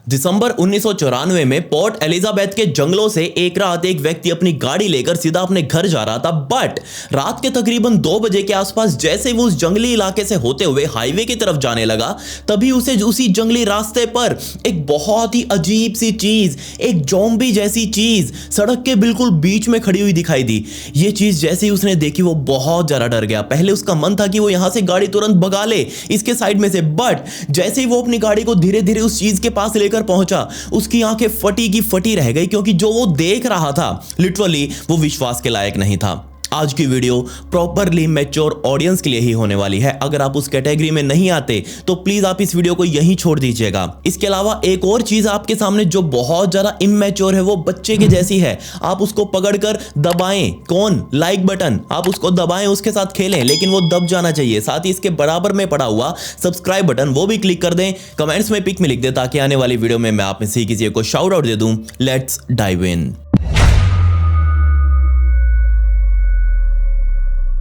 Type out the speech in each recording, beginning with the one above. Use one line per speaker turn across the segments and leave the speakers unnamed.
दिसंबर 1994 में port Elizabeth के जंगलों से एक रात एक व्यक्ति अपनी गाड़ी लेकर सीधा अपने घर जा रहा था। बट रात के तकरीबन 2 बजे के आसपास जैसे वो उस जंगली इलाके से होते हुए हाईवे की तरफ जाने लगा, तभी उसे उसी जंगली रास्ते पर एक बहुत ही अजीब सी चीज, एक ज़ॉम्बी जैसी चीज सड़क के बिल्कुल बीच में खड़ी हुई दिखाई दी। ये चीज जैसे ही उसने देखी वो बहुत ज्यादा डर गया। पहले उसका मन था कि वो यहां से गाड़ी तुरंत भगा ले इसके साइड में से, बट जैसे ही वो अपनी गाड़ी को धीरे धीरे उस चीज के पास लेकर पहुंचा, उसकी आंखें फटी की फटी रह गई, क्योंकि जो वो देख रहा था लिटरली वो विश्वास के लायक नहीं था। आज की वीडियो प्रॉपरली मैच्योर ऑडियंस के लिए ही होने वाली है। अगर आप उस कैटेगरी में नहीं आते तो प्लीज आप इस वीडियो को यहीं छोड़ दीजिएगा। इसके अलावा एक और चीज आपके सामने जो बहुत ज्यादा इमैच्योर है, वो बच्चे के जैसी है। आप उसको पकड़कर दबाएं, कौन लाइक बटन, आप उसको दबाएं, उसके साथ खेलें, लेकिन वो दब जाना चाहिए। साथ ही इसके बराबर में पड़ा हुआ सब्सक्राइब बटन वो भी क्लिक कर दें। कमेंट्स में पिक में लिख दें ताकि आने वाली वीडियो में मैं आप में से किसी को शाउट आउट दे दूं। Let's dive in.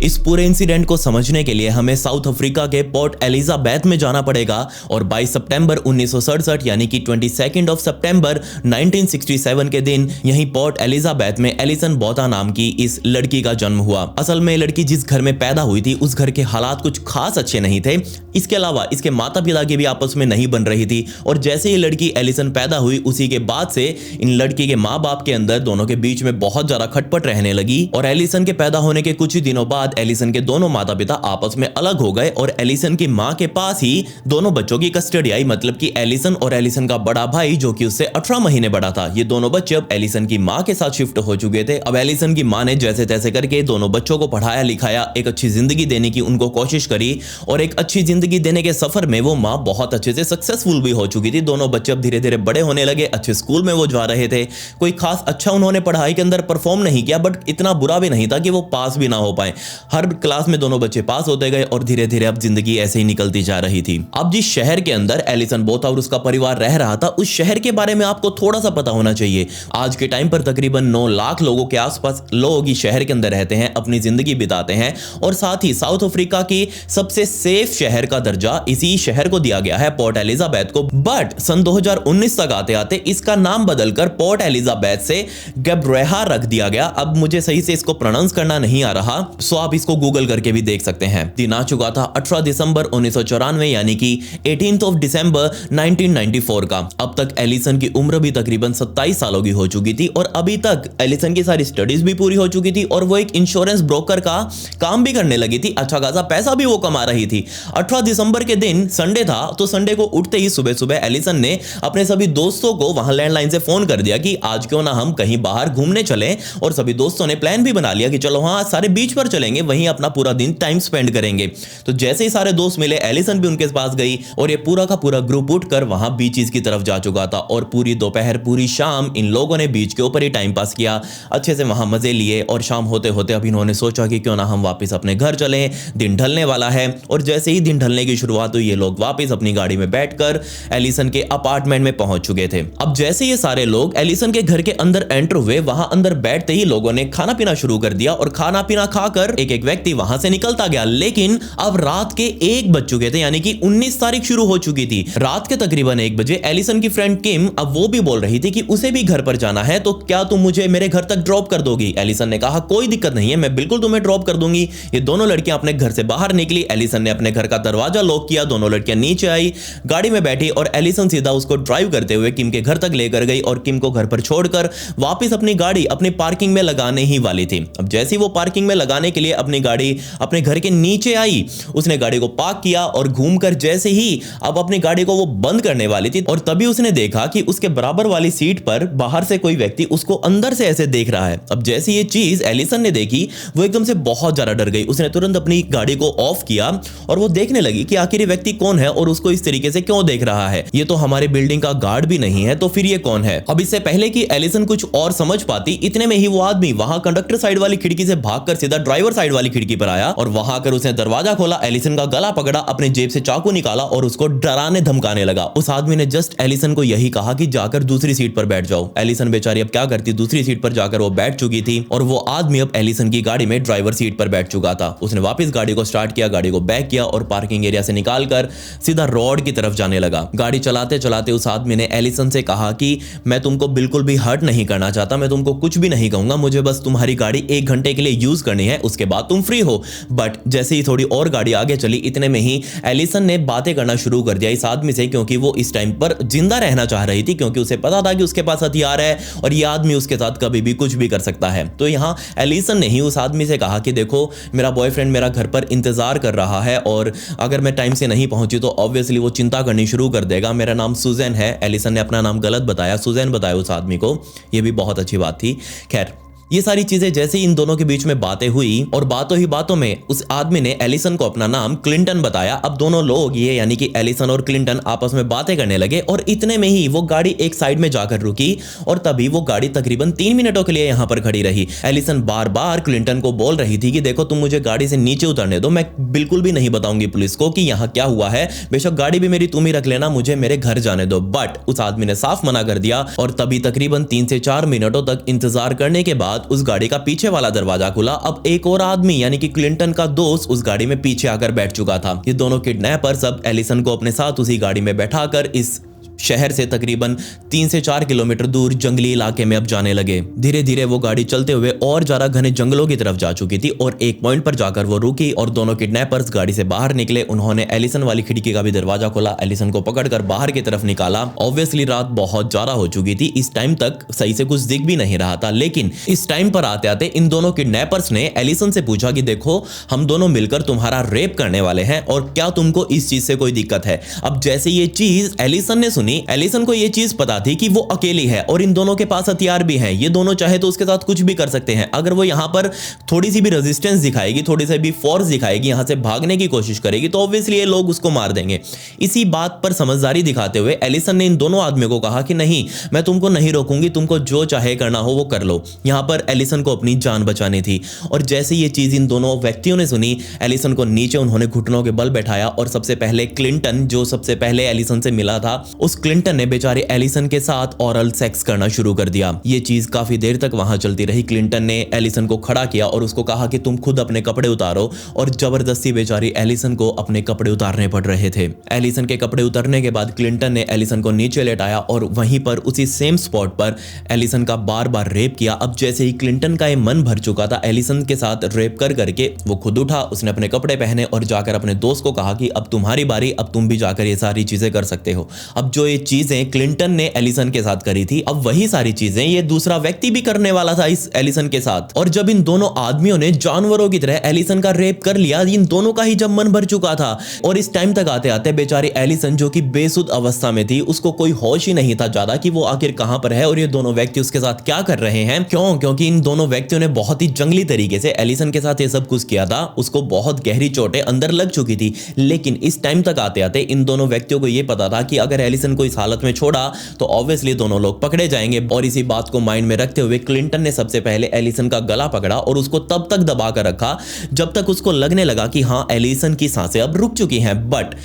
इस पूरे इंसिडेंट को समझने के लिए हमें साउथ अफ्रीका के पोर्ट एलिजाबेथ में जाना पड़ेगा और 22 सितंबर 1967 यानी कि 22 सितंबर 1967 के दिन यहीं पोर्ट एलिजाबेथ में एलिसन बोथा नाम की इस लड़की का जन्म हुआ। असल में लड़की जिस घर में पैदा हुई थी उस घर के हालात कुछ खास अच्छे नहीं थे। इसके अलावा इसके माता पिता की भी आपस में नहीं बन रही थी और जैसे ही लड़की एलिसन पैदा हुई उसी के बाद से इन लड़की के माँ बाप के अंदर दोनों के बीच में बहुत ज्यादा खटपट रहने लगी। और एलिसन के पैदा होने के कुछ ही दिनों बाद एलिसन के दोनों माता पिता आपस में अलग हो गए और एलिसन की मां के पास ही दोनों बच्चों की कस्टडी आई। मतलब कि एलिसन और एलिसन का बड़ा भाई जो कि उससे 18 महीने बड़ा था, ये दोनों बच्चे अब एलिसन की मां के साथ शिफ्ट हो चुके थे। अब एलिसन की मां ने जैसे तैसे करके दोनों बच्चों को पढ़ाया लिखाया, एक अच्छी जिंदगी देने की उनको कोशिश करी और एक अच्छी जिंदगी देने के सफर में वो मां बहुत अच्छे से सक्सेसफुल भी हो चुकी थी। दोनों बच्चे अब धीरे धीरे बड़े होने लगे, अच्छे स्कूल में वो जा रहे थे। कोई खास अच्छा उन्होंने पढ़ाई के अंदर परफॉर्म नहीं किया, बट इतना बुरा भी नहीं था कि वो पास भी ना हो पाए। हर क्लास में दोनों बच्चे पास होते गए और धीरे धीरे अब जिंदगी ऐसे ही निकलती जा रही थी। अब जिस शहर के अंदर एलिसन बोथा और उसका परिवार रह रहा था, उस शहर के बारे में आपको थोड़ा सा पता होना चाहिए। आज के टाइम पर तकरीबन 9 लाख लोगों के आसपास लोग इस शहर के अंदर रहते हैं, अपनी जिंदगी बिताते हैं और साथ ही साउथ अफ्रीका की सबसे सेफ शहर का दर्जा इसी शहर को दिया गया है, पोर्ट एलिजाबेथ को। बट सन 2019 तक आते आते इसका नाम बदलकर पोर्ट एलिजाबेथ से गब्रेहा रख दिया गया। अब मुझे सही से इसको प्रोनाउंस करना नहीं आ रहा, सो आप इसको गूगल करके भी देख सकते हैं। दिन आ चुका था 18 दिसंबर 1994 यानी कि 18 दिसंबर 1994 का। अब तक एलिसन की उम्र भी तकरीबन 27 सालों की हो चुकी थी और अभी तक एलिसन की सारी स्टडीज भी पूरी हो चुकी थी और वो एक इंश्योरेंस ब्रोकर का काम भी करने लगी थी। अच्छा खासा पैसा भी वो कमा रही थी। 18 दिसंबर के दिन संडे था, तो संडे को उठते ही सुबह सुबह एलिसन ने अपने सभी दोस्तों को वहां लैंडलाइन से फोन कर दिया कि आज क्यों ना हम कहीं बाहर घूमने चलें। और सभी दोस्तों ने प्लान भी बना लिया कि चलो हाँ सारे बीच पर चलेंगे, वहीं अपना पूरा दिन टाइम स्पेंड करेंगे। तो जैसे ही सारे दोस्त मिले एलिसन भी उनके पास गई और ये पूरा का पूरा ग्रुप उठकर वहां बीचेस की तरफ जा चुका था। और पूरी दोपहर पूरी शाम इन लोगों ने बीच के ऊपर ही टाइम पास किया, अच्छे से वहां मजे लिए। और शाम होते होते अब इन्होंने सोचा कि क्यों ना हम वापस अपने घर चलें, दिन ढलने वाला है। और जैसे ही दिन ढलने की शुरुआत हुई ये लोग वापस अपनी गाड़ी में बैठकर एलिसन के अपार्टमेंट में पहुंच चुके थे। अब जैसे ये सारे लोग एलिसन के घर के अंदर एंटर हुए, वहां अंदर बैठते ही लोगों ने खाना पीना शुरू कर दिया और खाना पीना खाकर एक एक व्यक्ति वहां से निकलता गया। लेकिन अब रात के 1 बज चुके थे, यानी कि 19 तारीख शुरू हो चुकी थी। रात के तकरीबन 1 बजे एलिसन की फ्रेंड किम अब वो भी बोल रही थी कि उसे भी घर पर जाना है, तो क्या तुम मुझे मेरे घर तक ड्रॉप कर दोगी। एलिसन ने कहा कोई दिक्कत नहीं है, मैं बिल्कुल तुम्हें ड्रॉप कर दूंगी। ये दोनों लड़कियां अपने घर से बाहर निकली। एलिसन ने अपने घर का दरवाजा लॉक किया, दोनों लड़कियां नीचे आई, गाड़ी में बैठी और एलिसन सीधा उसको ड्राइव करते हुए किम के घर तक लेकर गई और किम को घर पर छोड़कर वापस अपनी गाड़ी अपनी पार्किंग में लगाने ही वाली थी। अब जैसे ही वो पार्किंग में लगाने के लिए अपनी गाड़ी अपने घर के नीचे आई, उसने गाड़ी को पार्क किया और घूमकर जैसे ही अब अपनी गाड़ी को वो बंद करने वाली थी और तभी उसने देखा कि उसके बराबर वाली सीट पर बाहर से कोई व्यक्ति उसको अंदर से ऐसे देख रहा है। अब जैसे ये चीज एलिसन ने देखी वो एकदम से बहुत ज्यादा डर गई। उसने तुरंत अपनी गाड़ी को ऑफ किया और वो देखने लगी कि आखिर ये व्यक्ति कौन है और उसको इस तरीके से क्यों देख रहा है। ये तो हमारे बिल्डिंग का गार्ड भी नहीं है, तो फिर ये कौन है। अब इससे पहले कि एलिसन कुछ और समझ पाती, इतने में ही वो आदमी वहां कंडक्टर साइड वाली खिड़की से भागकर सीधा ड्राइवर साइड वाली खिड़की पर आया और वहां आकर उसने दरवाजा खोला, एलिसन का गला पकड़ा, अपने जेब से चाकू निकाला और उसको डराने धमकाने लगा। उस आदमी ने जस्ट एलिसन को यही कहा कि जाकर दूसरी सीट पर बैठ जाओ। एलिसन बेचारी अब क्या करती, दूसरी सीट पर जाकर वो बैठ चुकी थी और वो आदमी अब एलिसन की गाड़ी में ड्राइवर सीट पर बैठ चुका था। उसने वापस गाड़ी को स्टार्ट किया, गाड़ी को बैक किया और पार्किंग पार्किंग एरिया से निकालकर सीधा रोड की तरफ जाने लगा। गाड़ी चलाते चलाते उस आदमी ने एलिसन से कहा कि मैं तुमको बिल्कुल भी हर्ट नहीं करना चाहता, मैं तुमको कुछ भी नहीं कहूंगा, मुझे बस तुम्हारी गाड़ी 1 घंटे के लिए यूज करनी है, उसके बाद तुम फ्री हो। बट जैसे ही थोड़ी और गाड़ी आगे चली, इतने में ही एलिसन ने बातें करना शुरू कर दिया इस आदमी से, क्योंकि वो इस टाइम पर जिंदा रहना चाह रही थी, क्योंकि उसे पता था कि उसके पास हथियार है और ये आदमी उसके साथ कभी भी कुछ भी कर सकता है। तो यहाँ एलिसन ने ही उस आदमी से कहा कि देखो मेरा बॉयफ्रेंड मेरा घर पर इंतजार कर रहा है और अगर मैं टाइम से नहीं पहुंची तो ऑब्वियसली वो चिंता करनी शुरू कर देगा। मेरा नाम सुजैन है। एलिसन ने अपना नाम गलत बताया, सुजैन बताया उस आदमी को। ये भी बहुत अच्छी बात थी। खैर, ये सारी चीजें जैसे इन दोनों के बीच में बातें हुई और बातों ही बातों में उस आदमी ने एलिसन को अपना नाम क्लिंटन बताया। अब दोनों लोग ये यानी कि एलिसन और क्लिंटन आपस में बातें करने लगे और इतने में ही वो गाड़ी एक साइड में जाकर रुकी और तभी वो गाड़ी तकरीबन 3 मिनटों के लिए यहां पर खड़ी रही। एलिसन बार बार क्लिंटन को बोल रही थी कि देखो तुम मुझे गाड़ी से नीचे उतरने दो, मैं बिल्कुल भी नहीं बताऊंगी पुलिस को कि यहां क्या हुआ है, बेशक गाड़ी भी मेरी तुम ही रख लेना, मुझे मेरे घर जाने दो। बट उस आदमी ने साफ मना कर दिया और तभी तकरीबन 3 से 4 मिनटों तक इंतजार करने के बाद उस गाड़ी का पीछे वाला दरवाजा खुला। अब एक और आदमी यानी कि क्लिंटन का दोस्त उस गाड़ी में पीछे आकर बैठ चुका था। ये दोनों किडनैपर्स अब एलिसन को अपने साथ उसी गाड़ी में बैठाकर इस शहर से तकरीबन 3 से 4 किलोमीटर दूर जंगली इलाके में अब जाने लगे। धीरे धीरे वो गाड़ी चलते हुए और ज्यादा घने जंगलों की तरफ जा चुकी थी और एक पॉइंट पर जाकर वो रुकी और दोनों किडनैपर्स गाड़ी से बाहर निकले। उन्होंने एलिसन वाली खिड़की का भी दरवाजा खोला, एलिसन को पकड़कर बाहर की तरफ निकाला। ऑब्वियसली रात बहुत ज्यादा हो चुकी थी, इस टाइम तक सही से कुछ दिख भी नहीं रहा था। लेकिन इस टाइम पर आते आते इन दोनों किडनैपर्स ने एलिसन से पूछा कि देखो हम दोनों मिलकर तुम्हारा रेप करने वाले हैं और क्या तुमको इस चीज से कोई दिक्कत है। अब जैसे ये चीज एलिसन ने सुनी, एलिसन को यह चीज पता थी कि वो अकेली है और इन दोनों के पास हथियार भी हैं, ये दोनों चाहे तो उसके साथ कुछ भी कर सकते हैं। अगर वो यहां पर थोड़ी सी भी रेजिस्टेंस दिखाएगी, थोड़ी सी भी फोर्स दिखाएगी, यहां से भागने की कोशिश करेगी तो ऑब्वियसली ये लोग उसको मार देंगे। इसी बात पर समझदारी दिखाते हुए एलिसन ने इन दोनों आदमियों को कहा कि नहीं, मैं तुमको नहीं रोकूंगी, तुमको जो चाहे करना हो वो कर लो। यहां पर एलिसन को अपनी जान बचानी थी और जैसे ये चीज इन दोनों व्यक्तियों ने सुनी, एलिसन को नीचे उन्होंने घुटनों के बल बैठाया और सबसे पहले क्लिंटन, जो सबसे पहले एलिसन से मिला था, उस क्लिंटन ने बेचारे एलिसन के साथ ओरल सेक्स करना शुरू कर दिया। ये चीज काफी देर तक वहां चलती रही। क्लिंटन ने एलिसन को खड़ा किया और उसको कहा कि तुम खुद अपने कपड़े उतारो और जबरदस्ती बेचारी एलिसन को अपने कपड़े उतारने पड़ रहे थे। एलिसन के कपड़े उतारने के बाद क्लिंटन ने एलिसन को नीचे लेटाया और वहीं पर उसी सेम स्पॉट पर एलिसन का बार बार रेप किया। अब जैसे ही क्लिंटन का ये मन भर चुका था एलिसन के साथ रेप कर करके, वो खुद उठा, उसने अपने कपड़े पहने और जाकर अपने दोस्त को कहा कि अब तुम्हारी बारी, अब तुम भी जाकर ये सारी चीजें कर सकते हो। अब जो ये चीजें क्लिंटन ने एलिसन के साथ करी थी, अब वही सारी चीजें ये दूसरा व्यक्ति भी करने वाला था इस एलिसन के साथ। और जब इन दोनों आदमियों ने जानवरों की तरह एलिसन का रेप कर लिया, इन दोनों का ही जब मन भर चुका था और इस टाइम तक आते आते बेचारी एलिसन जो कि बेसुध अवस्था में थी, उसको कोई होश ही नहीं था ज्यादा कि वो आखिर कहां पर है और ये दोनों व्यक्ति उसके साथ क्या कर रहे हैं। क्योंकि इन दोनों व्यक्तियों ने बहुत ही जंगली तरीके से एलिसन के साथ ये सब कुछ किया था। उसको बहुत गहरी चोटें अंदर लग चुकी थी। लेकिन इस टाइम तक आते आते इन दोनों व्यक्तियों को यह पता था कि अगर एलिसन को इस हालत में छोड़ा तो ऑब्वियसली दोनों लोग पकड़े जाएंगे। और इसी बात को माइंड में रखते हुए क्लिंटन ने सबसे पहले एलिसन का गला पकड़ा और उसको तब तक दबा कर रखा जब तक उसको लगने लगा कि हाँ, एलिसन की सांसें अब रुक चुकी हैं। बट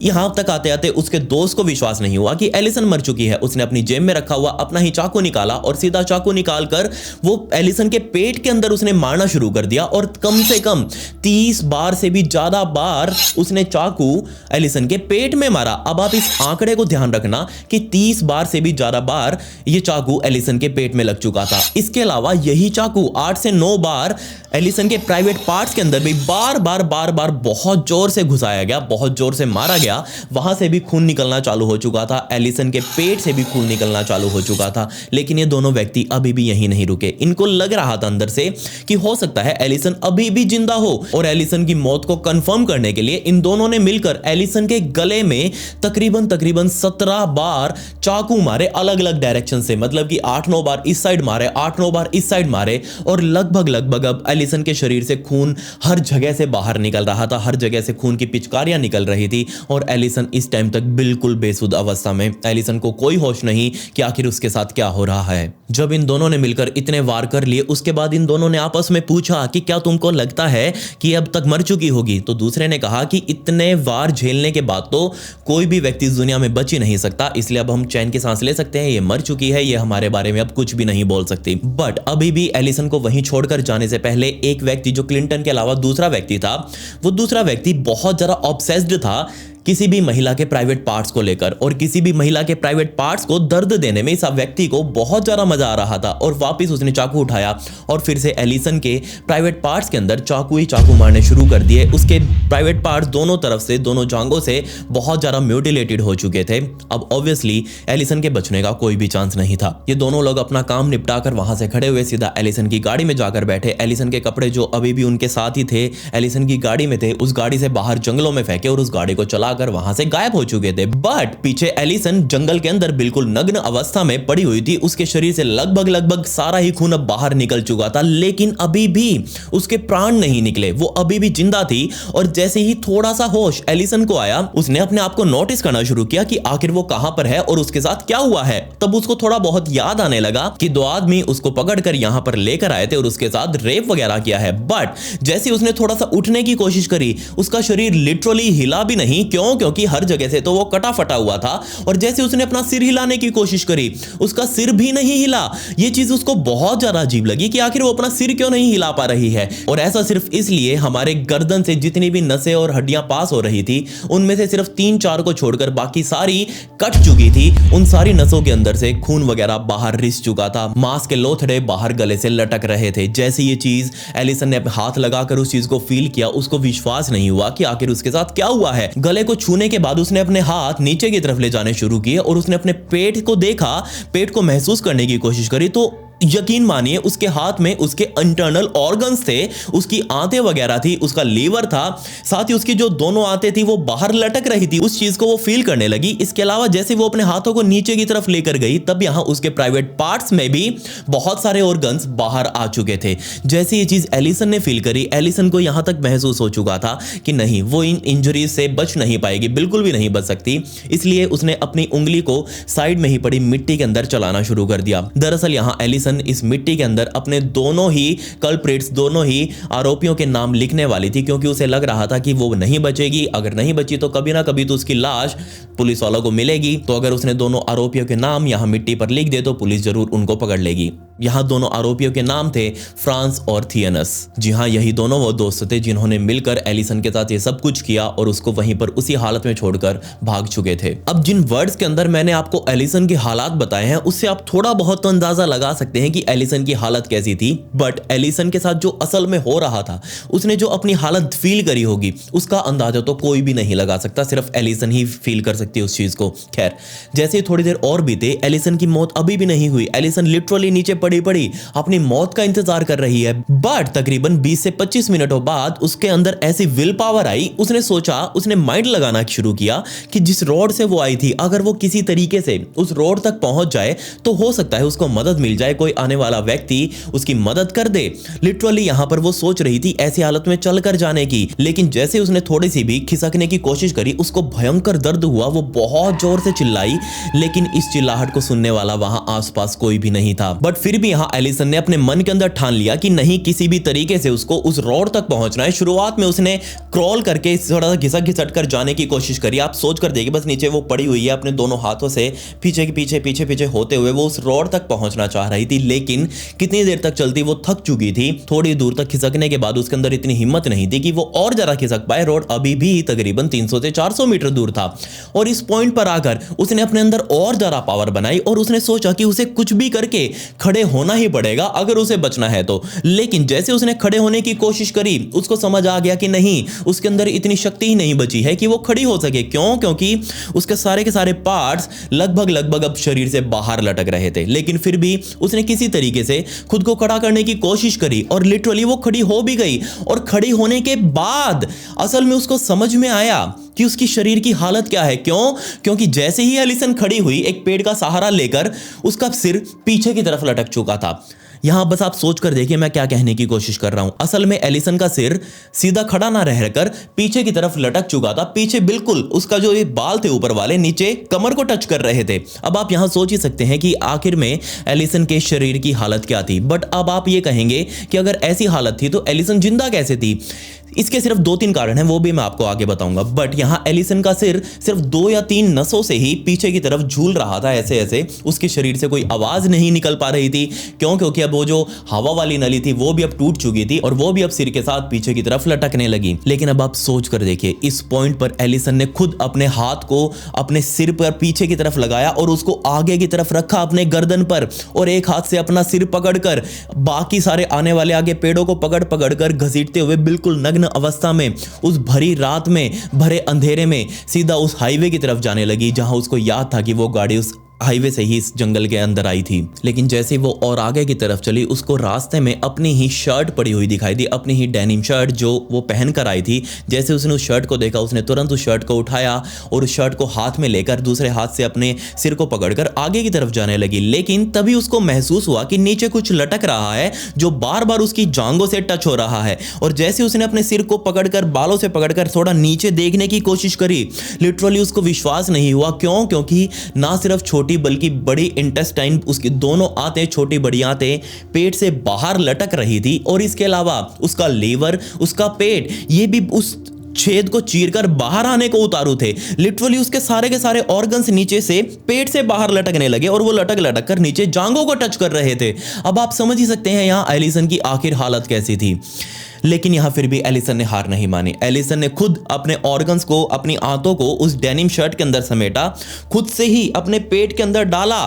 यहां तक आते आते उसके दोस्त को विश्वास नहीं हुआ कि एलिसन मर चुकी है। उसने अपनी जेब में रखा हुआ अपना ही चाकू निकाला और सीधा चाकू निकालकर वो एलिसन के पेट के अंदर उसने मारना शुरू कर दिया और कम से कम 30 बार से भी ज्यादा बार उसने चाकू एलिसन के पेट में मारा। अब आप इस आंकड़े को ध्यान रखना कि 30 बार से भी ज्यादा बार ये चाकू एलिसन के पेट में लग चुका था। इसके अलावा यही चाकू 8 से 9 बार एलिसन के प्राइवेट पार्ट्स के अंदर भी बार बार बहुत जोर से घुसाया गया, बहुत जोर से मारा गया। वहां से भी खून निकलना चालू हो चुका था, एलिसन के पेट से भी खून निकलना चालू हो चुका था। लेकिन ये दोनों व्यक्ति अभी भी यहीं नहीं रुके। इनको लग रहा था अंदर से कि हो सकता है एलिसन अभी भी जिंदा हो और एलिसन की मौत को कंफर्म करने के लिए इन दोनों ने मिलकर एलिसन के गले में तकरीबन 17 बार चाकू मारे अलग अलग डायरेक्शन से। मतलब कि 8-9 बार इस साइड मारे, 8-9 बार इस साइड मारे और लगभग अब एलिसन के शरीर से खून हर जगह से बाहर निकल रहा था, हर जगह से खून की पिचकारियां निकल रही थी और एलिसन इस टाइम तक बिल्कुल बेसुध अवस्था में। एलिसन को कोई होश नहीं कि आखिर उसके साथ क्या हो रहा है। जब इन दोनों ने मिलकर इतने वार कर लिए, उसके बाद इन दोनों ने आपस में पूछा कि क्या तुमको लगता है कि अब तक मर चुकी होगी? तो दूसरे ने कहा कि इतने वार झेलने के बाद तो कोई भी व्यक्ति इस दुनिया में बच ही नहीं सकता, इसलिए अब हम चैन की सांस ले सकते हैं, ये मर चुकी है, ये हमारे बारे में अब कुछ भी नहीं बोल सकती। बट अभी भी एलिसन को वहीं छोड़कर जाने से पहले एक व्यक्ति, जो क्लिंटन के अलावा दूसरा व्यक्ति था, वो दूसरा व्यक्ति बहुत ज्यादा ऑब्सेस्ड था किसी भी महिला के प्राइवेट पार्ट्स को लेकर, और किसी भी महिला के प्राइवेट पार्ट्स को दर्द देने में इस व्यक्ति को बहुत ज्यादा मजा आ रहा था। और वापस उसने चाकू उठाया और फिर से एलिसन के प्राइवेट पार्ट्स के अंदर चाकू ही चाकू मारने शुरू कर दिए। उसके प्राइवेट पार्ट्स दोनों तरफ से, दोनों जांघों से बहुत ज्यादा म्यूटिलेटेड हो चुके थे। अब ऑब्वियसली एलिसन के बचने का कोई भी चांस नहीं था। ये दोनों लोग अपना काम निपटाकर वहां से खड़े हुए सीधा एलिसन की गाड़ी में जाकर बैठे। एलिसन के कपड़े जो अभी भी उनके साथ ही थे, एलिसन की गाड़ी में थे, उस गाड़ी से बाहर जंगलों में फेंके और उस गाड़ी को चला कर वहां से गायब हो चुके थे। बट पीछे एलिसन जंगल के अंदर बिल्कुल नग्न अवस्था में पड़ी हुई थी। उसके शरीर से लगभग सारा ही खून अब बाहर निकल चुका था, लेकिन अभी भी उसके प्राण नहीं निकले, वो अभी भी जिंदा थी। और जैसे ही थोड़ा सा होश एलिसन को आया, उसने अपने आप को नोटिस करना शुरू किया कि आखिर वो कहां पर है और उसके साथ क्या हुआ है। तब उसको थोड़ा बहुत याद आने लगा कि दो आदमी उसको पकड़कर यहां पर लेकर आए थे और उसके साथ रेप वगैरह किया है। बट जैसे उसने थोड़ा सा उठने की कोशिश करी, उसका शरीर लिटरली हिला भी नहीं। क्योंकि हर जगह से तो वो कटा फटा हुआ था। और जैसे उसने अपना सिर हिलाने की कोशिश करी, उसका सिर भी नहीं हिला। ये चीज उसको बहुत ज्यादा अजीब लगी कि आखिर वो अपना सिर क्यों नहीं हिला पा रही है। और ऐसा सिर्फ इसलिए, हमारे गर्दन से जितनी भी नसें और हड्डियां पास हो रही थी, उनमें से सिर्फ 3-4 को छोड़कर बाकी सारी कट चुकी थी। उन सारी नसों के अंदर से खून वगैरह बाहर रिस चुका था। मांस के लोथड़े बाहर गले से लटक रहे थे। जैसे ये चीज एलिसन ने हाथ लगाकर उस चीज को फील किया, उसको विश्वास नहीं हुआ कि आखिर उसके साथ क्या हुआ है। गले को छूने के बाद उसने अपने हाथ नीचे की तरफ ले जाने शुरू किए और उसने अपने पेट को देखा, पेट को महसूस करने की कोशिश करी, तो यकीन मानिए उसके हाथ में उसके इंटरनल ऑर्गन्स थे, उसकी आंतें वगैरह थी, उसका लीवर था, साथ ही उसकी जो दोनों आंतें थी वो बाहर लटक रही थी। उस चीज को वो फील करने लगी। इसके अलावा जैसे वो अपने हाथों को नीचे की तरफ लेकर गई, तब यहां उसके प्राइवेट पार्ट्स में भी बहुत सारे ऑर्गन्स बाहर आ चुके थे। जैसे ये चीज एलिसन ने फील करी, एलिसन को यहां तक महसूस हो चुका था कि नहीं, वो इन इंजरीज से बच नहीं पाएगी, बिल्कुल भी नहीं बच सकती। इसलिए उसने अपनी उंगली को साइड में ही पड़ी मिट्टी के अंदर चलाना शुरू कर दिया। दरअसल यहां एलिसन इस मिट्टी के अंदर अपने दोनों ही कल्प्रिट्स, दोनों ही आरोपियों के नाम लिखने वाली थी, क्योंकि उसे लग रहा था कि वो नहीं बचेगी। अगर नहीं बची तो कभी ना कभी तो उसकी लाश पुलिस वालों को मिलेगी। तो अगर उसने दोनों आरोपियों के नाम यहां मिट्टी पर लिख दे तो पुलिस जरूर उनको पकड़ लेगी। यहां दोनों आरोपियों के नाम थे फ्रांस और थियनस। जी हां, यही दोनों वो दोस्त थे जिन्होंने मिलकर एलिसन के साथ ये सब कुछ किया और उसको वहीं पर उसी हालत में छोड़कर भाग चुके थे। अब जिन वर्ड्स के अंदर मैंने आपको एलिसन की हालात बताए हैं, उससे आप थोड़ा बहुत तो अंदाजा लगा सकते हैं कि एलिसन की हालत कैसी थी। बट एलिसन के साथ जो असल में हो रहा था, उसने जो अपनी हालत फील करी होगी, उसका अंदाजा तो कोई भी नहीं लगा सकता, सिर्फ एलिसन ही फील कर सकती है उस चीज को। खैर, जैसे ही थोड़ी देर और बीते, एलिसन की मौत अभी भी नहीं हुई। एलिसन लिटरली नीचे पड़ी अपनी मौत का इंतजार कर रही है। बट तकरीबन 20 से 25 मिनटों बाद उसके अंदर ऐसी विल पावर आई, उसने सोचा, उसने माइंड लगाना शुरू किया कि जिस रोड से वो आई थी, अगर वो किसी तरीके से उस रोड तक पहुंच जाए तो हो सकता है उसको मदद मिल जाए, कोई आने वाला व्यक्ति उसकी मदद कर दे। लिटरली यहां पर वो सोच रही थी ऐसी हालत में चलकर जाने की। लेकिन जैसे उसने थोड़ी सी भी खिसकने की कोशिश करी, उसको भयंकर दर्द हुआ। वो बहुत जोर से चिल्लाई, लेकिन इस चिल्लाहट को सुनने वाला वहां आसपास कोई भी नहीं था। बट फिर भी यहां एलिसन ने अपने मन के अंदर ठान लिया कि नहीं, किसी भी तरीके से उसको उस रोड तक पहुंचना है। शुरुआत में उसने क्रॉल करके थोड़ा सा घिसट कर जाने की कोशिश करी। आप सोच कर देखिए, बस नीचे वो पड़ी हुई है, अपने दोनों हाथों से पीछे पीछे होते हुए वो उस रोड तक पहुंचना चाह रही थी। लेकिन कितनी देर तक चलती, वो थक चुकी थी। थोड़ी दूर तक खिसकने के बाद उसके अंदर इतनी हिम्मत नहीं थी कि वो और ज्यादा खिसक पाए। रोड अभी भी तकरीबन 300 से 400 मीटर दूर था और इस पॉइंट पर आकर उसने अपने अंदर और ज्यादा पावर बनाई और उसने सोचा कि उसे कुछ भी करके खड़े होना ही पड़ेगा अगर उसे बचना है तो। लेकिन जैसे उसने खड़े होने की कोशिश करी, उसको समझ आ गया कि नहीं, उसके अंदर इतनी शक्ति ही नहीं बची है कि वो खड़ी हो सके। क्यों? क्योंकि उसके सारे के सारे पार्ट्स लगभग अब शरीर से बाहर लटक रहे थे। लेकिन फिर भी उसने किसी तरीके से खुद को खड़ा करने की कोशिश करी और लिटरली वो खड़ी हो भी गई। और खड़ी होने के बाद असल में उसको समझ में आया कि उसकी शरीर की हालत क्या है। क्यों? क्योंकि जैसे ही एलिसन खड़ी हुई, एक पेड़ का सहारा लेकर उसका सिर पीछे की तरफ लटक चुका था। यहां बस आप सोच कर देखिए मैं क्या कहने की कोशिश कर रहा हूं। असल में एलिसन का सिर सीधा खड़ा ना रहकर पीछे की तरफ लटक चुका था। पीछे बिल्कुल उसका जो ये बाल थे ऊपर वाले, नीचे कमर को टच कर रहे थे। अब आप यहां सोच ही सकते हैं कि आखिर में एलिसन के शरीर की हालत क्या थी। बट अब आप ये कहेंगे कि अगर ऐसी हालत थी तो एलिसन जिंदा कैसे थी? इसके सिर्फ 2-3 कारण हैं, वो भी मैं आपको आगे बताऊंगा। बट यहाँ एलिसन का सिर सिर्फ 2 या 3 नसों से ही पीछे की तरफ झूल रहा था, ऐसे ऐसे। उसके शरीर से कोई आवाज नहीं निकल पा रही थी। क्यों? क्योंकि अब वो जो हवा वाली नली थी वो भी अब टूट चुकी थी और वो भी अब सिर के साथ पीछे की तरफ लटकने लगी। लेकिन अब आप सोच कर देखिए, इस पॉइंट पर एलिसन ने खुद अपने हाथ को अपने सिर पर पीछे की तरफ लगाया और उसको आगे की तरफ रखा अपने गर्दन पर, और एक हाथ से अपना सिर पकड़कर बाकी सारे आने वाले आगे पेड़ों को पकड़ पकड़ कर घसीटते हुए बिल्कुल नग्न अवस्था में उस भरी रात में, भरे अंधेरे में सीधा उस हाईवे की तरफ जाने लगी, जहां उसको याद था कि वो गाड़ी उस हाईवे से ही इस जंगल के अंदर आई थी। लेकिन जैसे वो और आगे की तरफ चली, उसको रास्ते में अपनी ही शर्ट पड़ी हुई दिखाई दी, अपनी ही डेनिम शर्ट जो वो पहन कर आई थी। जैसे उसने उस शर्ट को देखा, उसने तुरंत उस शर्ट को उठाया और उस शर्ट को हाथ में लेकर दूसरे हाथ से अपने सिर को पकड़कर आगे की तरफ जाने लगी। लेकिन तभी उसको महसूस हुआ कि नीचे कुछ लटक रहा है जो बार बार उसकी जांघों से टच हो रहा है। और जैसे उसने अपने सिर को पकड़कर, बालों से पकड़कर थोड़ा नीचे देखने की कोशिश करी, लिटरली उसको विश्वास नहीं हुआ। क्यों? क्योंकि ना सिर्फ छोटी बल्कि बड़ी इंटेस्टाइन, उसकी दोनों आंतें, छोटी बड़ी आंतें पेट से बाहर लटक रही थी, और इसके अलावा उसका लीवर, उसका पेट, ये भी उस छेद को चीरकर बाहर आने को उतारू थे। लिटरली उसके सारे के सारे ऑर्गन्स नीचे से पेट से बाहर लटकने लगे और वो लटक लटक कर नीचे जांघों को टच कर रहे थे। अब आप समझ ही सकते हैं यहां एलिसन की आखिर हालत कैसी थी। लेकिन यहां फिर भी एलिसन ने हार नहीं मानी। एलिसन ने खुद अपने ऑर्गन्स को, अपनी आंतों को उस डेनिम शर्ट के अंदर समेटा, खुद से ही अपने पेट के अंदर डाला।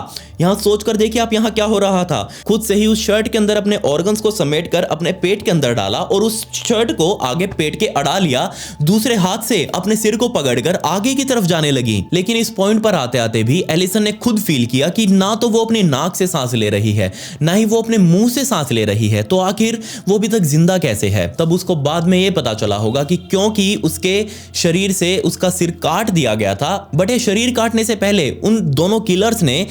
यहां सोचकर देखिए आप, यहां क्या हो रहा था। खुद से ही उस शर्ट के अंदर अपने ऑर्गन्स को समेटकर अपने पेट के अंदर डाला और उस शर्ट को आगे पेट के अड़ा लिया। दूसरे हाथ से अपने सिर को पकड़कर आगे की तरफ जाने लगी। लेकिन इस पॉइंट पर आते आते भी एलिसन ने खुद फील किया कि ना तो वो अपनी नाक से सांस ले रही है, ना ही वो अपने मुंह से सांस ले रही है। तो आखिर वो अभी तक जिंदा कैसे है? तब उसको बाद में ये पता चला होगा कि क्योंकि उसके शरीर से उसका सिर काट दिया गया था। बट ये शरीर काटने से पहले उन दोनों किलर्स ने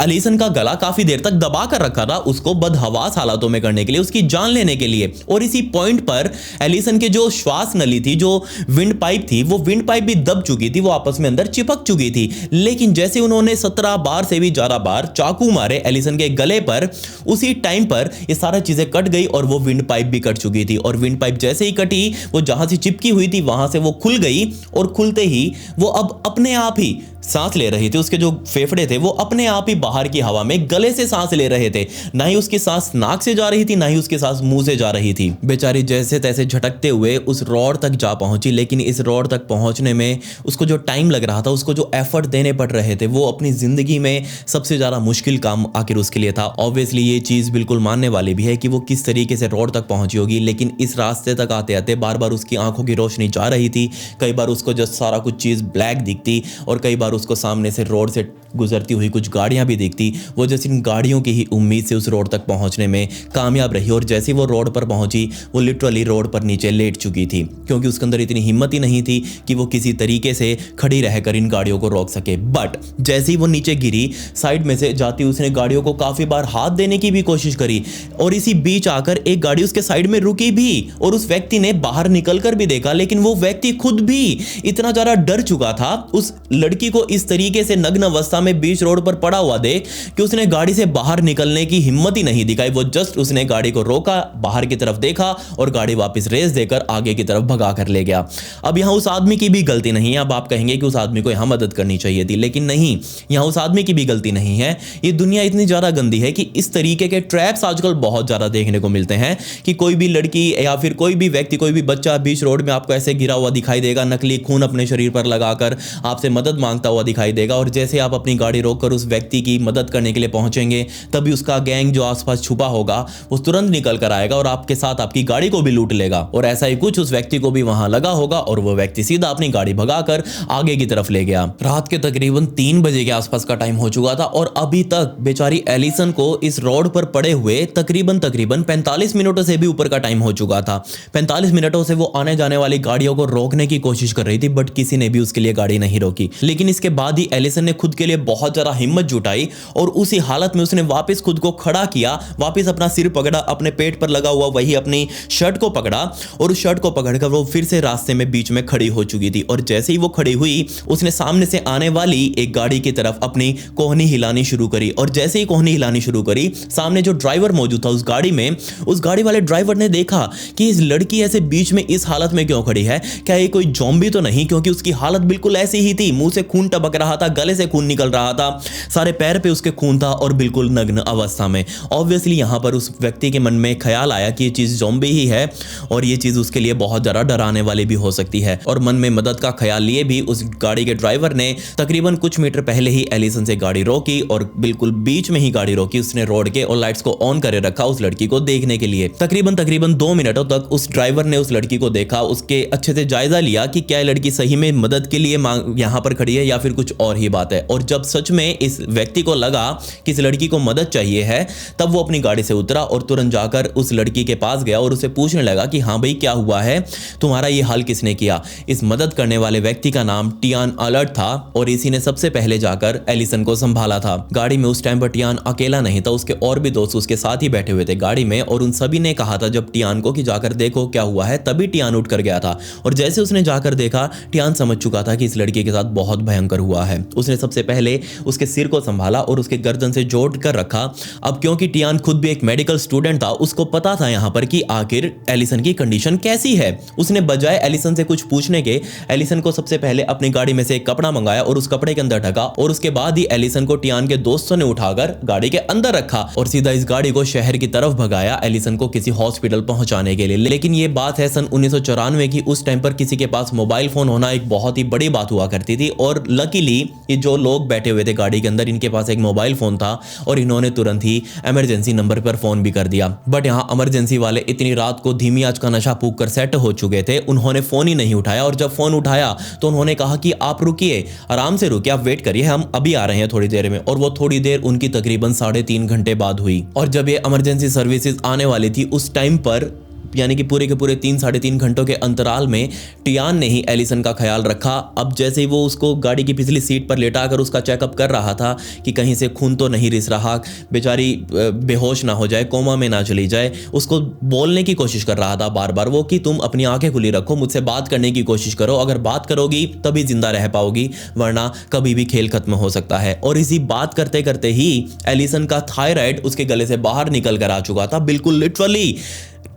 एलिसन का गला काफी देर तक दबा कर रखा था, उसको बदहवास हालातों में करने के लिए, उसकी जान लेने के लिए। और इसी पॉइंट पर एलिसन के जो श्वास नली थी, जो विंड पाइप थी, वो विंड पाइप भी दब चुकी थी, वो आपस में अंदर चिपक चुकी थी। लेकिन जैसे उन्होंने 17 बार से भी ज्यादा बार चाकू मारे एलिसन के गले पर, उसी टाइम पर ये सारी चीजें कट गई और वो विंड पाइप भी कट चुकी थी। और विंड पाइप जैसे ही कटी, वो जहां से चिपकी हुई थी वहां से वो खुल गई, और खुलते ही वो अब अपने आप ही सांस ले रही थी। उसके जो फेफड़े थे वो अपने आप ही बाहर की हवा में गले से सांस ले रहे थे। ना ही उसकी सांस नाक से जा रही थी, ना ही उसकी सांस मुंह से जा रही थी। बेचारी जैसे तैसे झटकते हुए उस रॉड तक जा पहुंची। लेकिन इस रॉड तक पहुंचने में उसको जो टाइम लग रहा था, उसको जो एफर्ट देने पड़ रहे थे, वो अपनी जिंदगी में सबसे ज्यादा मुश्किल काम आखिर उसके लिए था। ऑब्वियसली ये चीज बिल्कुल मानने वाली भी है कि वो किस तरीके से रॉड तक पहुंची होगी। लेकिन इस रास्ते तक आते आते बार बार उसकी आंखों की रोशनी जा रही थी। कई बार उसको जस्ट सारा कुछ चीज ब्लैक दिखती, और कई बार उसको सामने से रोड से गुजरती हुई कुछ गाड़ियां भी दिखती। वो जैसे इन गाड़ियों की ही उम्मीद से उस रोड तक पहुंचने में कामयाब रही, और जैसे वो रोड पर पहुंची, वो लिटरली रोड पर नीचे लेट चुकी थी, क्योंकि उसके अंदर इतनी हिम्मत ही नहीं थी कि वो किसी तरीके से खड़ी रहकर इन गाड़ियों को रोक सके। बट जैसे ही वो नीचे गिरी, साइड में से जाती उसने गाड़ियों को काफी बार हाथ देने की भी कोशिश करी, और इसी बीच आकर एक गाड़ी उसके साइड में रुकी भी, और उस व्यक्ति ने बाहर निकलकर भी देखा। लेकिन वो व्यक्ति खुद भी इतना ज्यादा डर चुका था उस लड़की को इस तरीके से नग्न अवस्था में बीच रोड पर पड़ा हुआ देख कि उसने गाड़ी से बाहर निकलने की हिम्मत ही नहीं दिखाई। वो जस्ट उसने गाड़ी को रोका, बाहर की तरफ देखा, और गाड़ी वापस रेस देकर आगे की तरफ भगा कर ले गया। अब यहां उस आदमी की भी गलती नहीं है। अब आप कहेंगे कि उस आदमी को यहां मदद करनी चाहिए थी, लेकिन नहीं, यहां उस आदमी की भी गलती नहीं है। ये दुनिया इतनी ज्यादा गंदी है कि इस तरीके के ट्रैप्स आजकल बहुत ज्यादा देखने को मिलते हैं कि कोई भी लड़की या फिर कोई भी व्यक्ति, कोई भी बच्चा बीच रोड में आपको ऐसे गिरा हुआ दिखाई देगा, नकली खून अपने शरीर पर लगाकर आपसे मदद मांगता हुआ दिखाई देगा, और जैसे आप अपनी गाड़ी रोककर उस व्यक्ति की मदद करने के लिए पहुंचेंगे, तभी उसका गैंग जो आसपास छुपा होगा वो तुरंत निकल कर आएगा और आपके साथ आपकी गाड़ी को भी लूट लेगा। और ऐसा ही कुछ उस व्यक्ति को भी वहां लगा होगा, और वो व्यक्ति सीधा अपनी गाड़ी भगाकर आगे की तरफ ले गया। रात के तकरीबन 3 बजे के आसपास का टाइम हो चुका था, और अभी तक बेचारी एलिसन को इस रोड पर पड़े हुए तकरीबन 45 मिनटों से भी ऊपर का टाइम हो चुका था। 45 मिनटों से वो आने जाने वाली गाड़ियों को रोकने की कोशिश कर रही थी, बट किसी ने भी उसके लिए गाड़ी नहीं रोकी। लेकिन इसके बाद ही एलिसन ने खुद के लिए बहुत ज्यादा हिम्मत जुटाई आई और उसी हालत में उसने वापस खुद को खड़ा किया, वापस अपना सिर पकड़ा, अपने पेट पर लगा हुआ वही अपनी शर्ट को पकड़ा और उस शर्ट को पकड़कर वो फिर से रास्ते में बीच में खड़ी हो चुकी थी। और जैसे ही वो खड़ी हुई उसने सामने से आने वाली एक गाड़ी की तरफ अपनी कोहनी हिलानी शुरू करी और जैसे ही कोहनी हिलानी शुरू करी, सामने जो ड्राइवर मौजूद था उस गाड़ी में, उस गाड़ी वाले ड्राइवर ने देखा कि इस लड़की ऐसे बीच में इस हालत में क्यों खड़ी है, क्या ये कोई ज़ॉम्बी तो नहीं, क्योंकि उसकी हालत बिल्कुल ऐसी ही थी, मुंह से खून टपक रहा था, गले से खून निकल रहा था, सारे पैर पे उसके खून था और बिल्कुल नग्न अवस्था में। ऑब्वियसली यहां पर उस व्यक्ति के मन में ख्याल आया कि ये चीज ज़ॉम्बी ही है और ये चीज उसके लिए बहुत ज्यादा डराने वाली भी हो सकती है। और मन में मदद का ख्याल लिए भी उस गाड़ी के ड्राइवर ने तकरीबन कुछ मीटर पहले ही एलिसन से गाड़ी रोकी और बिल्कुल बीच में ही गाड़ी रोकी उसने रोड के और लाइट्स को ऑन करे रखा उस लड़की को देखने के लिए। तकरीबन 2 मिनटों तक उस ड्राइवर ने उस लड़की को देखा, उसके अच्छे से जायजा लिया कि क्या लड़की सही में मदद के लिए यहां पर खड़ी है या फिर कुछ और ही बात है। और जब सच में इस व्यक्ति को लगा कि इस लड़की को मदद चाहिए है, तब वो अपनी गाड़ी से उतरा और तुरंत जाकर उस लड़की के पास गया और उसे पूछने लगा कि हाँ भाई क्या हुआ है, तुम्हारा ये हाल किसने किया। इस मदद करने वाले व्यक्ति का नाम टियान अलर्ट था और इसी ने सबसे पहले जाकर एलिसन को संभाला था। गाड़ी में उस टाइम पर टियान अकेला नहीं था, उसके और भी दोस्त उसके साथ ही बैठे हुए थे गाड़ी में और उन सभी ने कहा था जब टियान को कि जाकर देखो क्या हुआ है, तभी टियान उठ कर गया था। और जैसे उसने जाकर देखा, टियान समझ चुका था कि इस लड़की के साथ बहुत भयंकर हुआ है। उसने सबसे पहले उसके सिर को संभाला और उसके गर्दन से जोड़ कर रखा। अब क्योंकि टियान खुद भी एक मेडिकल स्टूडेंट था, उसको पता था यहाँ पर कि आखिर एलिसन की कंडीशन कैसी है। उसने बजाय एलिसन से कुछ पूछने के एलिसन को सबसे पहले अपनी गाड़ी में से एक कपड़ा मंगाया और उस कपड़े के अंदर ढका और उसके बाद ही एलिसन को टियान के दोस्तों ने उठाकर गाड़ी के अंदर रखा और सीधा इस गाड़ी को शहर की तरफ भगाया एलिसन को किसी हॉस्पिटल पहुंचाने के लिए। लेकिन ये बात है सन 1994 की। उस टाइम पर किसी के पास मोबाइल फोन होना एक बहुत ही बड़ी बात हुआ करती थी और लकीली ये जो लोग बैठे हुए थे गाड़ी के अंदर, इनके पास एक मोबाइल फोन था और इन्होंने तुरंत ही इमरजेंसी नंबर पर फोन भी कर दिया। बट यहाँ इमरजेंसी वाले इतनी रात को धीमी आंच का नशा फूंक कर सेट हो चुके थे, उन्होंने फोन ही नहीं उठाया और जब फोन उठाया तो उन्होंने कहा कि आप रुकिए, आराम से रुकिए, आप वेट करिए, हम अभी आ रहे हैं थोड़ी देर में। और वो थोड़ी देर उनकी तकरीबन 3.5 घंटे बाद हुई। और जब ये इमरजेंसी सर्विसेज आने वाली थी उस टाइम पर, यानी कि पूरे के पूरे 3-3.5 घंटों के अंतराल में टियान ने ही एलिसन का ख्याल रखा। अब जैसे ही वो उसको गाड़ी की पिछली सीट पर लेटाकर उसका चेकअप कर रहा था कि कहीं से खून तो नहीं रिस रहा, बेचारी बेहोश ना हो जाए, कोमा में ना चली जाए, उसको बोलने की कोशिश कर रहा था बार बार वो कि तुम अपनी आंखें खुली रखो, मुझसे बात करने की कोशिश करो, अगर बात करोगी तभी जिंदा रह पाओगी, वरना कभी भी खेल खत्म हो सकता है। और इसी बात करते करते ही एलिसन का थायराइड उसके गले से बाहर निकल कर आ चुका था, बिल्कुल लिटरली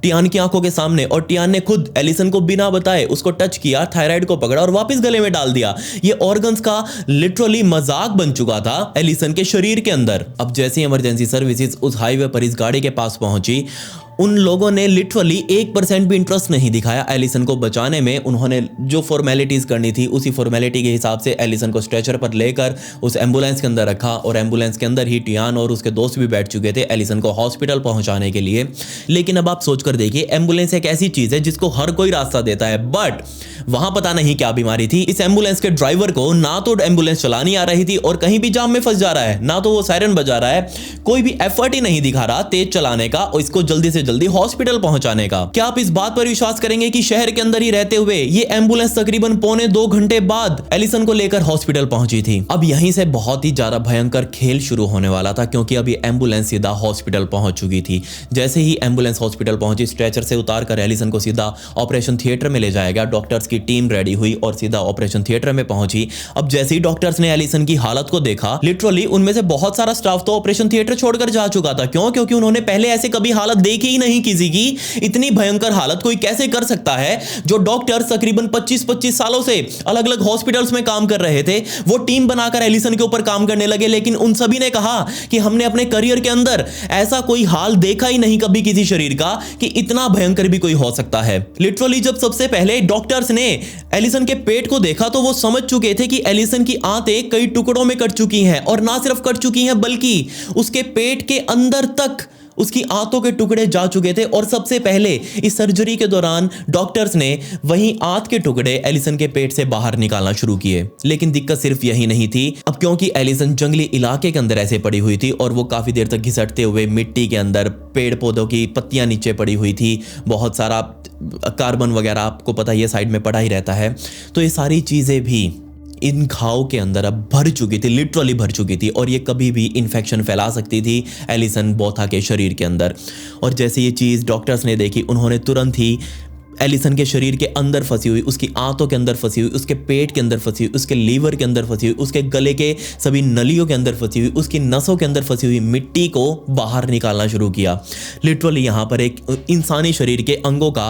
टियान की आंखों के सामने। और टियान ने खुद एलिसन को बिना बताए उसको टच किया, थायराइड को पकड़ा और वापस गले में डाल दिया। ये ऑर्गन्स का लिटरली मजाक बन चुका था एलिसन के शरीर के अंदर। अब जैसे इमरजेंसी सर्विसेज उस हाईवे पर इस गाड़ी के पास पहुंची, उन लोगों ने लिटरली 1% भी इंटरेस्ट नहीं दिखाया एलिसन को बचाने में। उन्होंने जो फॉर्मेलिटीज करनी थी उसी फॉर्मेलिटी के हिसाब से एलिसन को स्ट्रेचर पर लेकर उस एम्बुलेंस के अंदर रखा और एम्बुलेंस के अंदर ही टियान और उसके दोस्त भी बैठ चुके थे एलिसन को हॉस्पिटल पहुंचाने के लिए। लेकिन अब आप सोचकर देखिए, एम्बुलेंस एक ऐसी चीज है जिसको हर कोई रास्ता देता है, बट वहां पता नहीं क्या बीमारी थी, इस एम्बुलेंस के ड्राइवर को ना तो एम्बुलेंस चलानी आ रही थी और कहीं भी जाम में फंस जा रहा है, ना तो वो सायरन बजा रहा है, कोई भी एफर्ट ही नहीं दिखा रहा तेज चलाने का और इसको जल्दी से जल्दी हॉस्पिटल पहुंचाने का। क्या आप इस बात पर विश्वास करेंगे कि शहर के अंदर ही रहते हुए ये एम्बुलेंस तकरीबन 1.25 घंटे बाद एलिसन को लेकर हॉस्पिटल पहुंची थी। अब यहीं से बहुत ही ज्यादा भयंकर खेल शुरू होने वाला था, क्योंकि अब ये एम्बुलेंस सीधा हॉस्पिटल पहुंच चुकी थी। जैसे ही एम्बुलेंस हॉस्पिटल पहुंची, स्ट्रेचर से उतारकर एलिसन को सीधा ऑपरेशन थिएटर में ले जाया गया। डॉक्टर्स की टीम रेडी हुई और सीधा ऑपरेशन थिएटर में पहुंची। अब जैसे ही डॉक्टर्स ने एलिसन की हालत को देखा, लिटरली उनमें से बहुत सारा स्टाफ तो ऑपरेशन थिएटर छोड़कर जा चुका था। क्यों? क्योंकि उन्होंने पहले ऐसे कभी हालत देखी ही नहीं किसी की। इतनी भयंकर हालत कोई कैसे कर सकता है? जो डॉक्टर्स तकरीबन 25-25 सालों से अलग अलग हॉस्पिटल्स में काम कर रहे थे, वो टीम बनाकर एलिसन के ऊपर काम करने लगे। लेकिन उन सभी ने कहा कि हमने अपने करियर के अंदर ऐसा कोई हाल देखा ही नहीं कभी किसी शरीर का कि इतना भयंकर भी कोई हो सकता है। लिटरली जब सबसे पहले डॉक्टर्स ने एलिसन के पेट को देखा तो वो समझ चुके थे कि एलिसन की आंतें कई टुकड़ों में कट चुकी हैं, और ना सिर्फ कट चुकी हैं बल्कि उसके पेट के अंदर तक उसकी आंतों के टुकड़े जा चुके थे। और सबसे पहले इस सर्जरी के दौरान डॉक्टर्स ने वही आंत के टुकड़े एलिसन के पेट से बाहर निकालना शुरू किए। लेकिन दिक्कत सिर्फ यही नहीं थी। अब क्योंकि एलिसन जंगली इलाके के अंदर ऐसे पड़ी हुई थी और वो काफी देर तक घिसटते हुए मिट्टी के अंदर, पेड़ पौधों की पत्तियां नीचे पड़ी हुई थी, बहुत सारा कार्बन वगैरह आपको पता है ये साइड में पड़ा ही रहता है, तो ये सारी चीजें भी इन घाव के अंदर अब भर चुकी थी, लिटरली भर चुकी थी, और ये कभी भी इन्फेक्शन फैला सकती थी एलिसन बोथा के शरीर के अंदर। और जैसे ये चीज़ डॉक्टर्स ने देखी, उन्होंने तुरंत ही एलिसन के शरीर के अंदर फंसी हुई, उसकी आंतों के अंदर फंसी हुई, उसके पेट के अंदर फंसी हुई, उसके लीवर के अंदर फंसी हुई, उसके गले के सभी नलियों के अंदर फंसी हुई, उसकी नसों के अंदर फंसी हुई मिट्टी को बाहर निकालना शुरू किया। लिटरली यहाँ पर एक इंसानी शरीर के अंगों का,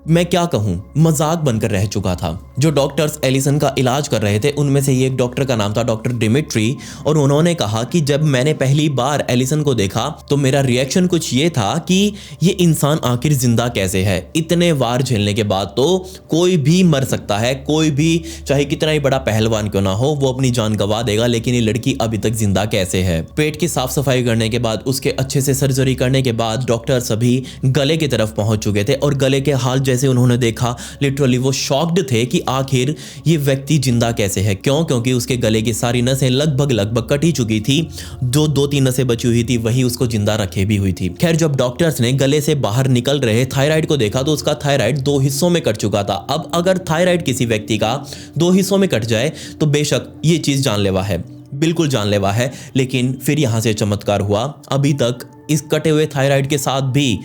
मैं क्या कहूँ, मजाक बनकर रह चुका था। जो डॉक्टर्स एलिसन का इलाज कर रहे थे उनमें से एक डॉक्टर का नाम था डॉक्टर डिमिट्री, और उन्होंने कहा कि जब मैंने पहली बार एलिसन को देखा तो मेरा रिएक्शन कुछ ये था कि ये इंसान आखिर जिंदा कैसे है। इतने वार झेलने के बाद तो कोई भी मर सकता है, कोई भी चाहे कितना ही बड़ा पहलवान क्यों ना हो वो अपनी जान गंवा देगा, लेकिन ये लड़की अभी तक जिंदा कैसे है। पेट की साफ सफाई करने के बाद, उसके अच्छे से सर्जरी करने के बाद डॉक्टर सभी गले की तरफ पहुंच चुके थे, और गले के हाल जैसे उन्होंने देखा, लिटरली वो शॉक्ड थे कि आखिर ये व्यक्ति जिंदा कैसे है। क्योंकि उसके गले की सारी नसें लगभग कट ही चुकी थी, जो 2-3 नसें बची हुई थी वही उसको जिंदा रखे भी हुई थी। खैर, जब डॉक्टर्स ने गले से बाहर निकल रहे थायराइड को देखा तो उसका थायराइड 2 हिस्सों में कट चुका था। अब अगर थायराइड किसी व्यक्ति का 2 हिस्सों में कट जाए तो बेशक ये चीज जानलेवा है, बिल्कुल जानलेवा है। लेकिन फिर यहां से चमत्कार हुआ, अभी तक इस कटे हुए थायराइड के साथ भी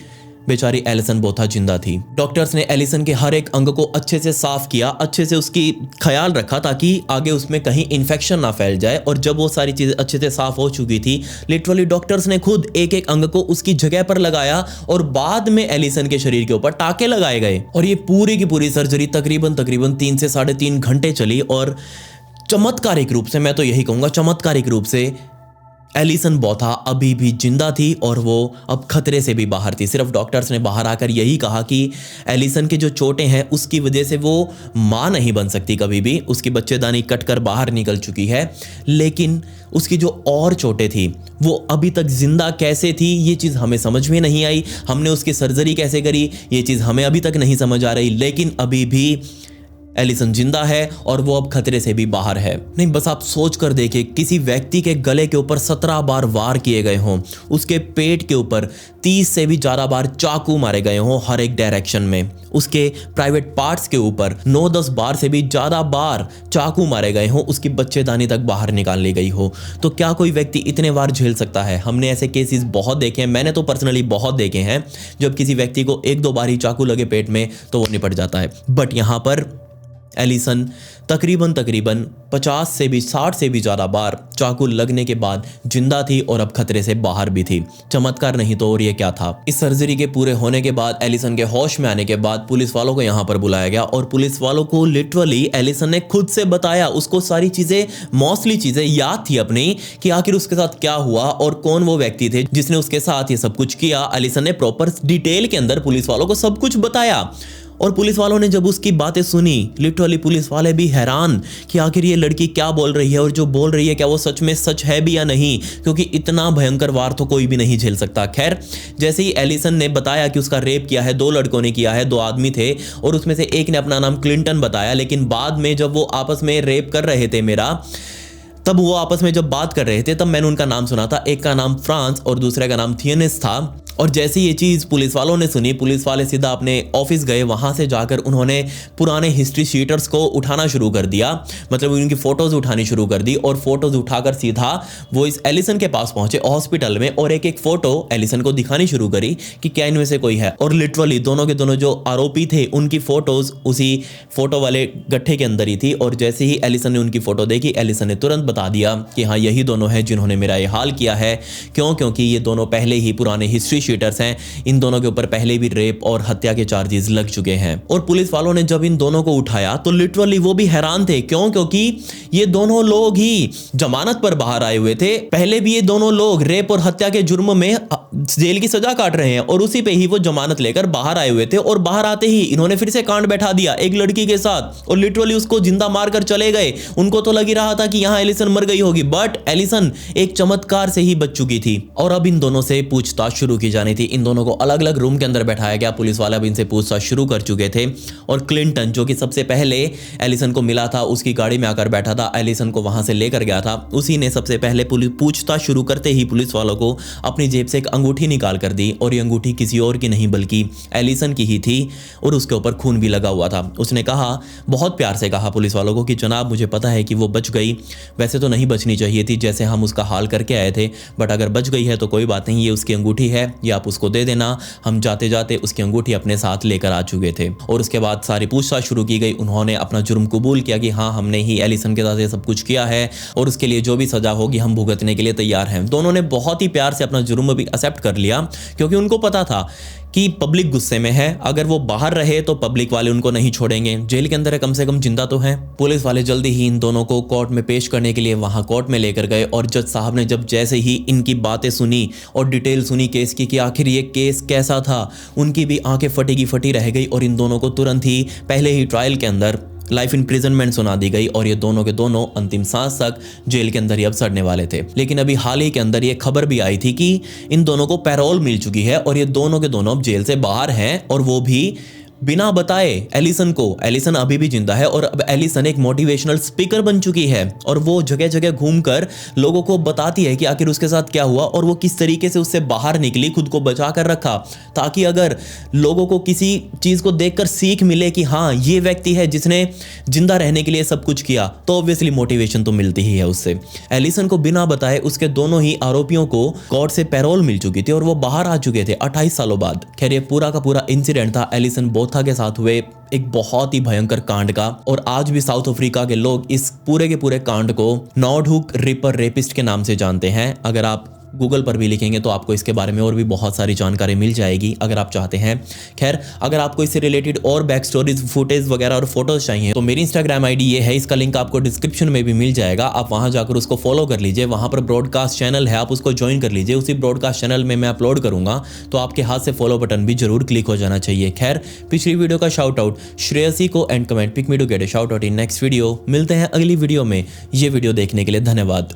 बेचारी एलिसन बोथा जिंदा थी। डॉक्टर्स ने एलिसन के हर एक अंग को अच्छे से साफ किया, अच्छे से उसकी ख्याल रखा ताकि आगे उसमें कहीं इन्फेक्शन ना फैल जाए। और जब वो सारी चीजें अच्छे से साफ हो चुकी थी, लिटरली डॉक्टर्स ने खुद एक एक अंग को उसकी जगह पर लगाया, और बाद में एलिसन के शरीर के ऊपर टाके लगाए गए। और ये पूरी की पूरी सर्जरी तकरीबन 3 से 3.5 घंटे चली, और चमत्कारिक रूप से, मैं तो यही कहूंगा चमत्कारिक रूप से, एलिसन बोथा अभी भी जिंदा थी और वो अब खतरे से भी बाहर थी। सिर्फ डॉक्टर्स ने बाहर आकर यही कहा कि एलिसन के जो चोटें हैं उसकी वजह से वो माँ नहीं बन सकती कभी भी, उसकी बच्चेदानी कटकर बाहर निकल चुकी है, लेकिन उसकी जो और चोटें थी वो अभी तक जिंदा कैसे थी ये चीज़ हमें समझ में नहीं आई। हमने उसकी सर्जरी कैसे करी ये चीज़ हमें अभी तक नहीं समझ आ रही, लेकिन अभी भी एलिसन जिंदा है और वो अब खतरे से भी बाहर है। नहीं, बस आप सोच कर देखिए, किसी व्यक्ति के गले के ऊपर 17 बार वार किए गए हों, उसके पेट के ऊपर 30 से भी ज़्यादा बार चाकू मारे गए हों हर एक डायरेक्शन में, उसके प्राइवेट पार्ट्स के ऊपर 9-10 बार से भी ज़्यादा बार चाकू मारे गए हों, उसकी बच्चेदानी तक बाहर निकाल ली गई हो, तो क्या कोई व्यक्ति इतने बार झेल सकता है? हमने ऐसे केसेस बहुत देखे हैं, मैंने तो पर्सनली बहुत देखे हैं, जब किसी व्यक्ति को 1-2 बार ही चाकू लगे पेट में तो वो निपट जाता है। बट यहाँ पर एलिसन तकरीबन 50 से भी 60 से भी ज़्यादा बार चाकू लगने के बाद जिंदा थी और अब खतरे से बाहर भी थी। चमत्कार नहीं तो और ये क्या था। इस सर्जरी के पूरे होने के बाद, एलिसन के होश में आने के बाद पुलिस वालों को यहाँ पर बुलाया गया, और पुलिस वालों को लिटरली एलिसन ने खुद से बताया, उसको सारी चीज़ें, मोस्टली चीज़ें याद थी अपनी, कि आखिर उसके साथ क्या हुआ और कौन वो व्यक्ति थे जिसने उसके साथ ये सब कुछ किया। एलिसन ने प्रॉपर डिटेल के अंदर पुलिस वालों को सब कुछ बताया, और पुलिस वालों ने जब उसकी बातें सुनी, लिटरली पुलिस वाले भी हैरान कि आखिर ये लड़की क्या बोल रही है, और जो बोल रही है क्या वो सच में सच है भी या नहीं, क्योंकि इतना भयंकर वार तो कोई भी नहीं झेल सकता। खैर, जैसे ही एलिसन ने बताया कि उसका रेप किया है, 2 लड़कों ने किया है, 2 आदमी थे, और उसमें से एक ने अपना नाम क्लिंटन बताया, लेकिन बाद में जब वो आपस में रेप कर रहे थे तब वो आपस में जब बात कर रहे थे तब मैंने उनका नाम सुना था, एक का नाम फ्रांस और दूसरे का नाम थियनिस था। और जैसे ये चीज़ पुलिस वालों ने सुनी, पुलिस वाले सीधा अपने ऑफिस गए, वहाँ से जाकर उन्होंने पुराने हिस्ट्री शीटर्स को उठाना शुरू कर दिया, मतलब उनकी फ़ोटोज़ उठानी शुरू कर दी, और फोटोज़ उठाकर सीधा वो इस एलिसन के पास पहुँचे हॉस्पिटल में, और एक एक फ़ोटो एलिसन को दिखानी शुरू करी कि क्या इनमें से कोई है। और लिटरली दोनों के दोनों जो आरोपी थे उनकी फ़ोटोज़ उसी फोटो वाले गट्ठे के अंदर ही थी, और जैसे ही एलिसन ने उनकी फ़ोटो देखी, एलिसन ने तुरंत बता दिया कि हाँ, यही दोनों हैं जिन्होंने मेरा ये हाल किया है। क्योंकि ये दोनों पहले ही पुराने हिस्ट्री शीटर्स हैं, इन दोनों के ऊपर पहले भी रेप और हत्या के चार्जेस लग चुके हैं। और पुलिस वालों ने जब इन दोनों को उठाया तो लिटरली वो भी हैरान थे, क्योंकि ये दोनों लोग ही जमानत पर बाहर आए हुए थे। पहले भी ये दोनों लोग रेप और हत्या के जुर्म में जेल की सजा काट रहे हैं, और उसी पे ही वो जमानत लेकर बाहर आए हुए थे, और बाहर आते ही इन्होंने फिर से कांड बैठा दिया एक लड़की के साथ, और लिटरली उसको जिंदा मारकर चले गए। उनको तो लग ही रहा था कि यहां एलिसन मर गई होगी, बट एलिसन एक चमत्कार से ही बच चुकी थी। और अब इन दोनों से पूछताछ शुरू की जानी थी। इन दोनों को अलग अलग रूम के अंदर बैठाया गया। पुलिस वाले अब इनसे पूछताछ शुरू कर चुके थे और क्लिंटन जो कि सबसे पहले एलिसन को मिला था, उसकी गाड़ी में आकर बैठा था, एलिसन को वहां से लेकर गया था, उसी ने सबसे पहले पुलिस पूछताछ शुरू करते ही पुलिस वालों को अपनी जेब से एक अंगूठी निकाल कर दी और ये अंगूठी किसी और की नहीं बल्कि एलिसन की ही थी और उसके ऊपर खून भी लगा हुआ था। उसने कहा, बहुत प्यार से कहा पुलिस वालों को कि जनाब मुझे पता है कि वो बच गई, वैसे तो नहीं बचनी चाहिए थी जैसे हम उसका हाल करके आए थे, बट अगर बच गई है तो कोई बात नहीं, ये उसकी अंगूठी है, ये आप उसको दे देना। हम जाते जाते उसकी अंगूठी अपने साथ लेकर आ चुके थे। और उसके बाद सारी पूछताछ शुरू की गई। उन्होंने अपना जुर्म कबूल किया कि हाँ हमने ही एलिसन के साथ ये सब कुछ किया है और उसके लिए जो भी सजा होगी हम भुगतने के लिए तैयार हैं। दोनों ने बहुत ही प्यार से अपना जुर्म भी एक्सेप्ट कर लिया क्योंकि उनको पता था कि पब्लिक गुस्से में है, अगर वो बाहर रहे तो पब्लिक वाले उनको नहीं छोड़ेंगे, जेल के अंदर है, कम से कम जिंदा तो है। पुलिस वाले जल्दी ही इन दोनों को कोर्ट में पेश करने के लिए वहां कोर्ट में लेकर गए और जज साहब ने जब जैसे ही इनकी बातें सुनी और डिटेल सुनी केस की कि आखिर ये केस कैसा था, उनकी भी आंखें फटी की फटी रह गई और इन दोनों को तुरंत ही पहले ही ट्रायल के अंदर लाइफ इम्प्रिजनमेंट सुना दी गई और ये दोनों के दोनों अंतिम सांस तक जेल के अंदर ही अब सड़ने वाले थे। लेकिन अभी हाल ही के अंदर ये खबर भी आई थी कि इन दोनों को पैरोल मिल चुकी है और ये दोनों के दोनों अब जेल से बाहर हैं और वो भी बिना बताए एलिसन को। एलिसन अभी भी जिंदा है और अब एलिसन एक मोटिवेशनल स्पीकर बन चुकी है और वो जगह जगह घूमकर लोगों को बताती है कि आखिर उसके साथ क्या हुआ और वो किस तरीके से उससे बाहर निकली, खुद को बचा कर रखा, ताकि अगर लोगों को किसी चीज को देखकर सीख मिले कि हाँ ये व्यक्ति है जिसने जिंदा रहने के लिए सब कुछ किया, तो ऑब्वियसली मोटिवेशन तो मिलती ही है उससे। एलिसन को बिना बताए उसके दोनों ही आरोपियों को कोर्ट से पैरोल मिल चुकी थी और वो बाहर आ चुके थे 28 सालों बाद। खैर ये पूरा का पूरा इंसिडेंट था एलिसन बोथा के साथ हुए एक बहुत ही भयंकर कांड का और आज भी साउथ अफ्रीका के लोग इस पूरे के पूरे कांड को नॉर्डहुक रिपर रेपिस्ट के नाम से जानते हैं। अगर आप गूगल पर भी लिखेंगे तो आपको इसके बारे में और भी बहुत सारी जानकारी मिल जाएगी अगर आप चाहते हैं। खैर अगर आपको इससे रिलेटेड और बैक स्टोरीज, फुटेज वगैरह और फोटोज चाहिए तो मेरी इंस्टाग्राम आईडी ये है, इसका लिंक आपको डिस्क्रिप्शन में भी मिल जाएगा। आप वहां जाकर उसको फॉलो कर लीजिए, वहां पर ब्रॉडकास्ट चैनल है, आप उसको ज्वाइन कर लीजिए। उसी ब्रॉडकास्ट चैनल में मैं अपलोड करूंगा तो आपके हाथ से फॉलो बटन भी जरूर क्लिक हो जाना चाहिए। खैर पिछली वीडियो का शाउट आउट श्रेयसी को and comment pick me to get a shout out in next video. मिलते हैं अगली वीडियो में। ये वीडियो देखने के लिए धन्यवाद।